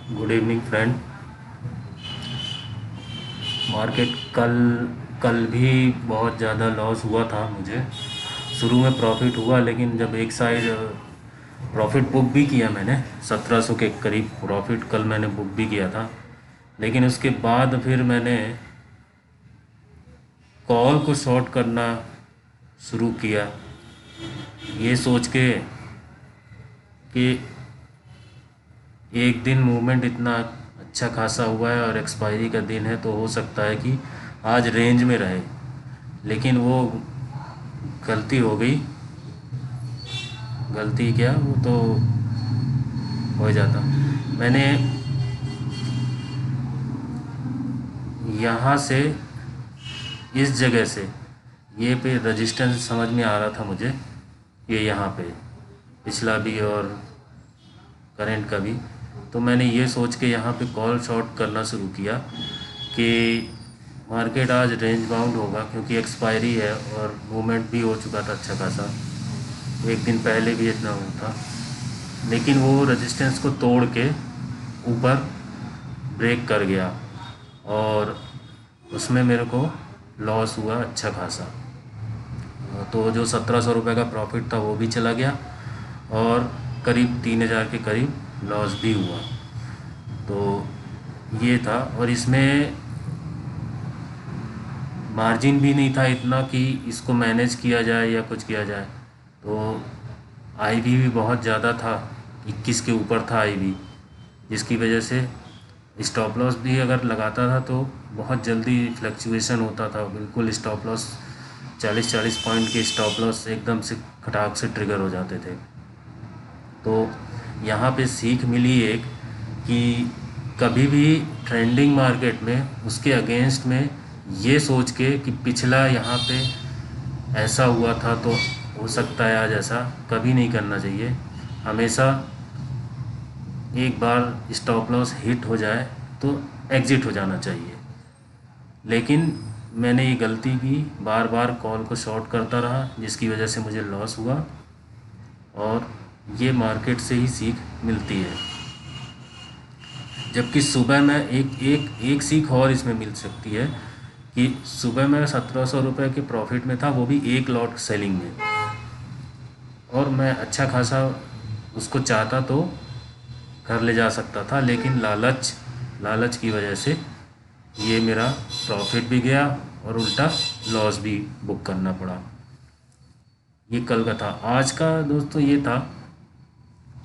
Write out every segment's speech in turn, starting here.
Good evening friend. Market कल भी बहुत ज़्यादा लॉस हुआ था मुझे। शुरू में प्रॉफिट हुआ, लेकिन जब एक साइड प्रॉफिट बुक भी किया मैंने, 1700 के करीब प्रॉफिट कल मैंने बुक भी किया था। लेकिन उसके बाद फिर मैंने कॉल को शॉर्ट करना शुरू किया, ये सोच के कि एक दिन मूवमेंट इतना अच्छा खासा हुआ है और एक्सपायरी का दिन है, तो हो सकता है कि आज रेंज में रहे। लेकिन वो गलती हो गई। गलती क्या, वो तो हो जाता। मैंने यहाँ से, इस जगह से, ये पे रजिस्टेंस समझ में आ रहा था मुझे, ये यहाँ पे पिछला भी और करंट का भी। तो मैंने ये सोच के यहाँ पे कॉल शॉर्ट करना शुरू किया कि मार्केट आज रेंज बाउंड होगा, क्योंकि एक्सपायरी है और मूवमेंट भी हो चुका था अच्छा खासा। एक दिन पहले भी इतना हुआ था, लेकिन वो रेजिस्टेंस को तोड़ के ऊपर ब्रेक कर गया और उसमें मेरे को लॉस हुआ अच्छा खासा। तो जो 1700 रुपये का प्रॉफिट था वो भी चला गया और करीब 3000 के करीब लॉस भी हुआ। तो ये था, और इसमें मार्जिन भी नहीं था इतना कि इसको मैनेज किया जाए या कुछ किया जाए। तो आईवी भी बहुत ज़्यादा था, 21 के ऊपर था आईवी, जिसकी वजह से स्टॉप लॉस भी अगर लगाता था तो बहुत जल्दी फ्लक्चुएशन होता था। बिल्कुल स्टॉप लॉस 40-40 पॉइंट के स्टॉप लॉस एकदम से खटाक से ट्रिगर हो जाते थे। तो यहाँ पे सीख मिली एक, कि कभी भी ट्रेंडिंग मार्केट में उसके अगेंस्ट में ये सोच के कि पिछला यहाँ पे ऐसा हुआ था तो हो सकता है आज ऐसा, कभी नहीं करना चाहिए। हमेशा एक बार स्टॉप लॉस हिट हो जाए तो एग्ज़िट हो जाना चाहिए। लेकिन मैंने ये गलती की, बार बार कॉल को शॉर्ट करता रहा, जिसकी वजह से मुझे लॉस हुआ। और ये मार्केट से ही सीख मिलती है। जबकि सुबह में एक सीख और इसमें मिल सकती है कि सुबह में 1700 रुपये के प्रॉफिट में था, वो भी एक लॉट सेलिंग में, और मैं अच्छा खासा उसको चाहता तो घर ले जा सकता था। लेकिन लालच की वजह से ये मेरा प्रॉफिट भी गया और उल्टा लॉस भी बुक करना पड़ा। ये कल का था। आज का दोस्तों ये था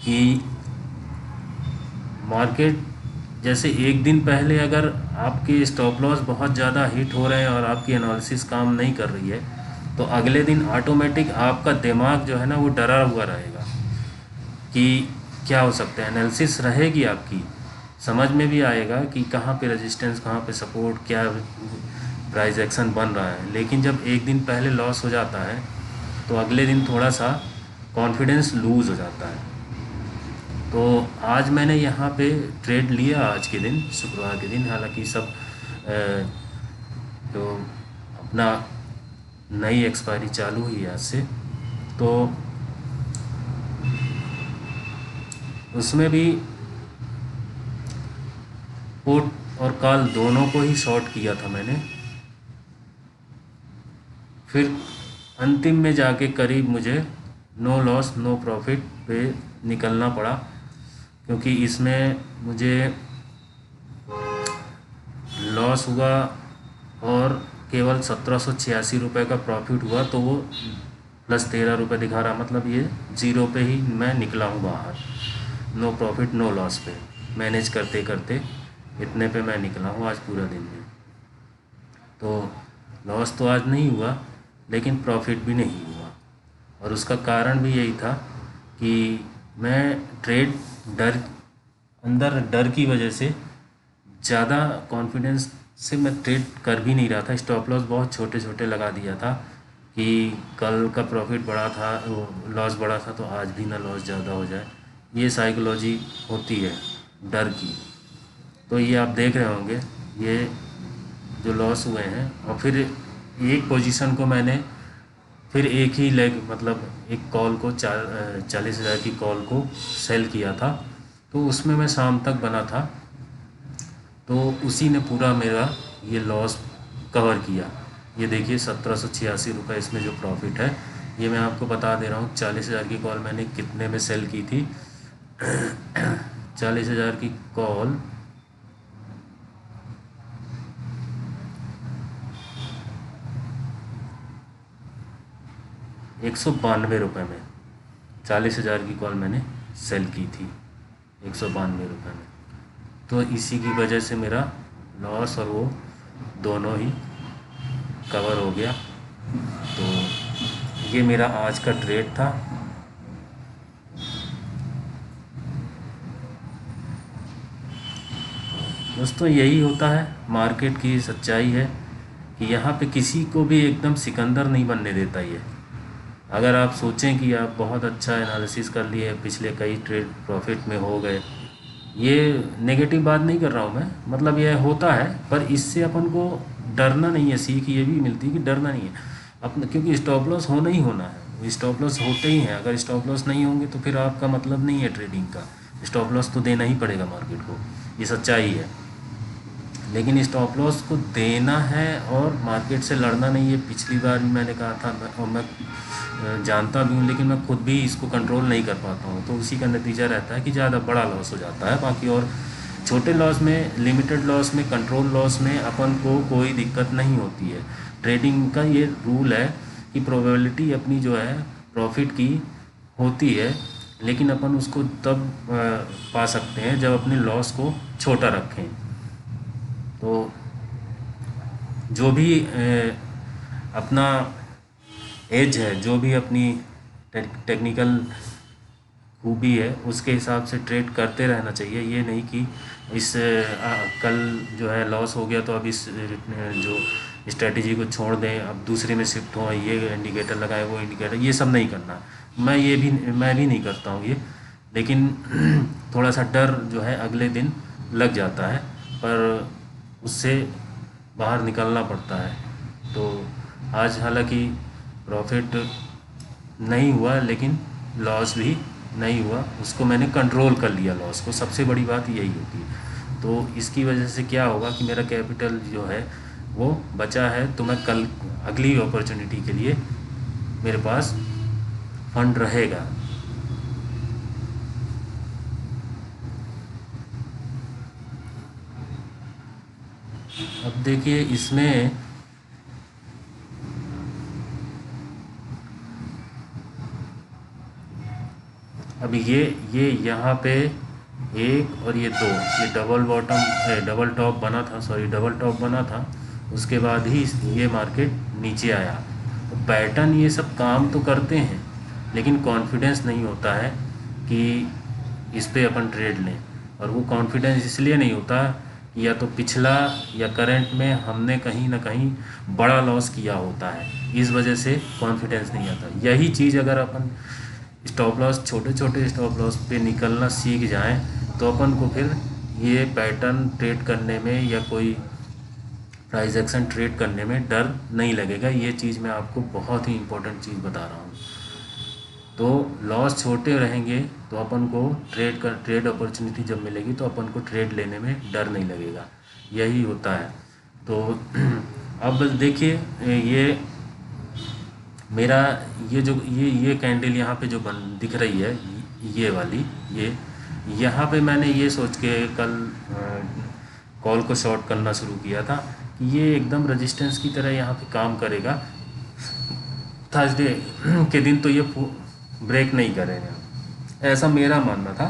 कि मार्केट जैसे एक दिन पहले अगर आपके स्टॉप लॉस बहुत ज़्यादा हिट हो रहे हैं और आपकी एनालिसिस काम नहीं कर रही है, तो अगले दिन ऑटोमेटिक आपका दिमाग जो है ना वो डरा हुआ रहेगा कि क्या हो सकता है। एनालिसिस रहेगी आपकी, समझ में भी आएगा कि कहाँ पे रेजिस्टेंस, कहाँ पे सपोर्ट, क्या प्राइस एक्शन बन रहा है। लेकिन जब एक दिन पहले लॉस हो जाता है तो अगले दिन थोड़ा सा कॉन्फिडेंस लूज़ हो जाता है। तो आज मैंने यहाँ पे ट्रेड लिया, आज के दिन, शुक्रवार के दिन। हालांकि सब तो अपना नई एक्सपायरी चालू हुई आज से, तो उसमें भी पुट और कॉल दोनों को ही शॉर्ट किया था मैंने। फिर अंतिम में जाके करीब मुझे नो लॉस नो प्रॉफिट पे निकलना पड़ा, क्योंकि इसमें मुझे लॉस हुआ और केवल 1786 रुपये का प्रॉफिट हुआ। तो वो +13 रुपये दिखा रहा, मतलब ये ज़ीरो पे ही मैं निकला हूँ बाहर। नो प्रॉफिट नो लॉस पे मैनेज करते करते इतने पे मैं निकला हूँ आज पूरा दिन में। तो लॉस तो आज नहीं हुआ, लेकिन प्रॉफिट भी नहीं हुआ। और उसका कारण भी यही था कि मैं ट्रेड अंदर डर की वजह से ज़्यादा कॉन्फिडेंस से मैं ट्रेड कर भी नहीं रहा था। स्टॉप लॉस बहुत छोटे छोटे लगा दिया था कि कल का प्रॉफिट बड़ा था, लॉस बड़ा था, तो आज भी ना लॉस ज़्यादा हो जाए। ये साइकोलॉजी होती है डर की। तो ये आप देख रहे होंगे, ये जो लॉस हुए हैं, और फिर एक पोजीशन को मैंने फिर एक ही लेग, मतलब एक कॉल को 40,000 की कॉल को सेल किया था। तो उसमें मैं शाम तक बना था, तो उसी ने पूरा मेरा ये लॉस कवर किया। ये देखिए 1786 रुपये इसमें जो प्रॉफिट है, ये मैं आपको बता दे रहा हूँ। 40,000 की कॉल मैंने कितने में सेल की थी? 40,000 की कॉल 192 रुपये में, 40,000 की कॉल मैंने सेल की थी 192 रुपये में। तो इसी की वजह से मेरा लॉस और वो दोनों ही कवर हो गया। तो ये मेरा आज का ट्रेड था। दोस्तों यही होता है, मार्केट की सच्चाई है कि यहाँ पे किसी को भी एकदम सिकंदर नहीं बनने देता ये। अगर आप सोचें कि आप बहुत अच्छा एनालिसिस कर लिए, पिछले कई ट्रेड प्रॉफिट में हो गए, ये नेगेटिव बात नहीं कर रहा हूँ मैं, मतलब ये होता है, पर इससे अपन को डरना नहीं है। सीख ये भी मिलती है कि डरना नहीं है अपन, क्योंकि स्टॉप लॉस होना ही होना है, स्टॉप लॉस होते ही हैं। अगर स्टॉप लॉस नहीं होंगे तो फिर आपका मतलब नहीं है ट्रेडिंग का, स्टॉप लॉस तो देना ही पड़ेगा मार्केट को, ये सच्चाई है। लेकिन स्टॉप लॉस को देना है और मार्केट से लड़ना नहीं है। पिछली बार भी मैंने कहा था, और मैं जानता भी हूँ, लेकिन मैं खुद भी इसको कंट्रोल नहीं कर पाता हूँ, तो उसी का नतीजा रहता है कि ज़्यादा बड़ा लॉस हो जाता है। बाकी और छोटे लॉस में, लिमिटेड लॉस में, कंट्रोल लॉस में अपन को कोई दिक्कत नहीं होती है। ट्रेडिंग का ये रूल है कि प्रोबेबिलिटी अपनी जो है प्रॉफिट की होती है, लेकिन अपन उसको तब पा सकते हैं जब अपने लॉस को छोटा रखें। तो जो भी अपना एज है, जो भी अपनी टेक्निकल खूबी है, उसके हिसाब से ट्रेड करते रहना चाहिए। ये नहीं कि इस कल जो है लॉस हो गया तो अब इस जो स्ट्रेटजी को छोड़ दें, अब दूसरे में शिफ्ट हो, ये इंडिकेटर लगाए, वो इंडिकेटर, ये सब नहीं करना। मैं भी नहीं करता हूँ ये, लेकिन थोड़ा सा डर जो है अगले दिन लग जाता है, पर उससे बाहर निकलना पड़ता है। तो आज हालांकि प्रॉफिट नहीं हुआ, लेकिन लॉस भी नहीं हुआ, उसको मैंने कंट्रोल कर लिया लॉस को। सबसे बड़ी बात यही होती है। तो इसकी वजह से क्या होगा कि मेरा कैपिटल जो है वो बचा है, तो मैं कल अगली अपॉर्चुनिटी के लिए मेरे पास फंड रहेगा। अब देखिए इसमें अब ये यहाँ पे एक और ये दो, ये डबल टॉप बना था, डबल टॉप बना था, उसके बाद ही ये मार्केट नीचे आया। तो पैटर्न ये सब काम तो करते हैं, लेकिन कॉन्फिडेंस नहीं होता है कि इस पे अपन ट्रेड लें। और वो कॉन्फिडेंस इसलिए नहीं होता कि या तो पिछला या करंट में हमने कहीं ना कहीं बड़ा लॉस किया होता है, इस वजह से कॉन्फिडेंस नहीं आता। यही चीज़ अगर अपन स्टॉप लॉस, छोटे छोटे स्टॉप लॉस पे निकलना सीख जाएं, तो अपन को फिर ये पैटर्न ट्रेड करने में या कोई प्राइस एक्शन ट्रेड करने में डर नहीं लगेगा। ये चीज़ मैं आपको बहुत ही इम्पोर्टेंट चीज़ बता रहा हूँ। तो लॉस छोटे रहेंगे तो अपन को ट्रेड अपॉर्चुनिटी जब मिलेगी तो अपन को ट्रेड लेने में डर नहीं लगेगा, यही होता है। तो अब देखिए ये मेरा ये जो ये कैंडल यहाँ पे जो दिख रही है, ये वाली, ये यहाँ पे मैंने ये सोच के कल कॉल को शॉर्ट करना शुरू किया था कि ये एकदम रेजिस्टेंस की तरह यहाँ पे काम करेगा। थर्सडे के दिन तो ये ब्रेक नहीं करेगा, ऐसा मेरा मानना था,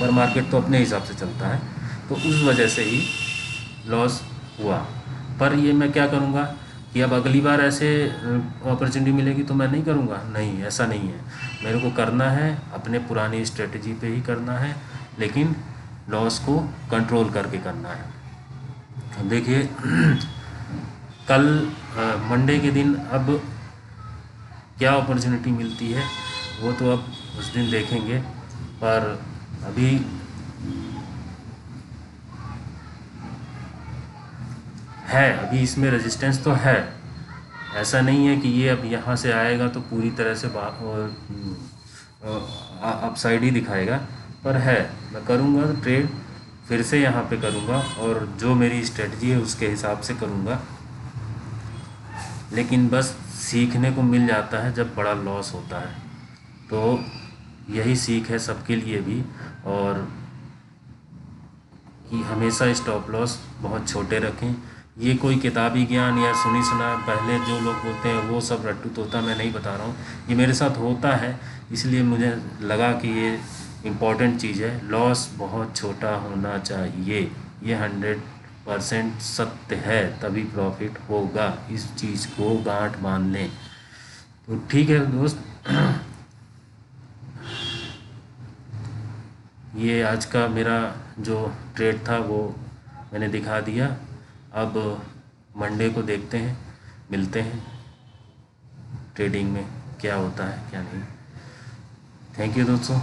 पर मार्केट तो अपने हिसाब से चलता है, तो उस वजह से ही लॉस हुआ। पर ये मैं क्या करूँगा कि अब अगली बार ऐसे अपॉर्चुनिटी मिलेगी तो मैं नहीं करूँगा, नहीं, ऐसा नहीं है। मेरे को करना है अपने पुरानी स्ट्रेटजी पे ही करना है, लेकिन लॉस को कंट्रोल करके करना है। अब देखिए कल मंडे के दिन अब क्या अपॉर्चुनिटी मिलती है वो तो अब उस दिन देखेंगे, पर अभी है, अभी इसमें रेजिस्टेंस तो है। ऐसा नहीं है कि ये अब यहाँ से आएगा तो पूरी तरह से अपसाइड ही दिखाएगा, पर है, मैं करूँगा ट्रेड फिर से यहाँ पे करूँगा और जो मेरी स्ट्रेटजी है उसके हिसाब से करूँगा। लेकिन बस सीखने को मिल जाता है जब बड़ा लॉस होता है, तो यही सीख है सबके लिए भी, और कि हमेशा स्टॉप लॉस बहुत छोटे रखें। ये कोई किताबी ज्ञान या सुनी सुना पहले जो लोग बोलते हैं वो सब रट्टू तोता मैं नहीं बता रहा हूँ, ये मेरे साथ होता है, इसलिए मुझे लगा कि ये इम्पॉर्टेंट चीज़ है। लॉस बहुत छोटा होना चाहिए, ये 100% सत्य है, तभी प्रॉफिट होगा। इस चीज़ को गांठ बांध लें। तो ठीक है दोस्त, ये आज का मेरा जो ट्रेड था वो मैंने दिखा दिया। अब मंडे को देखते हैं, मिलते हैं ट्रेडिंग में क्या होता है क्या नहीं। थैंक यू दोस्तों।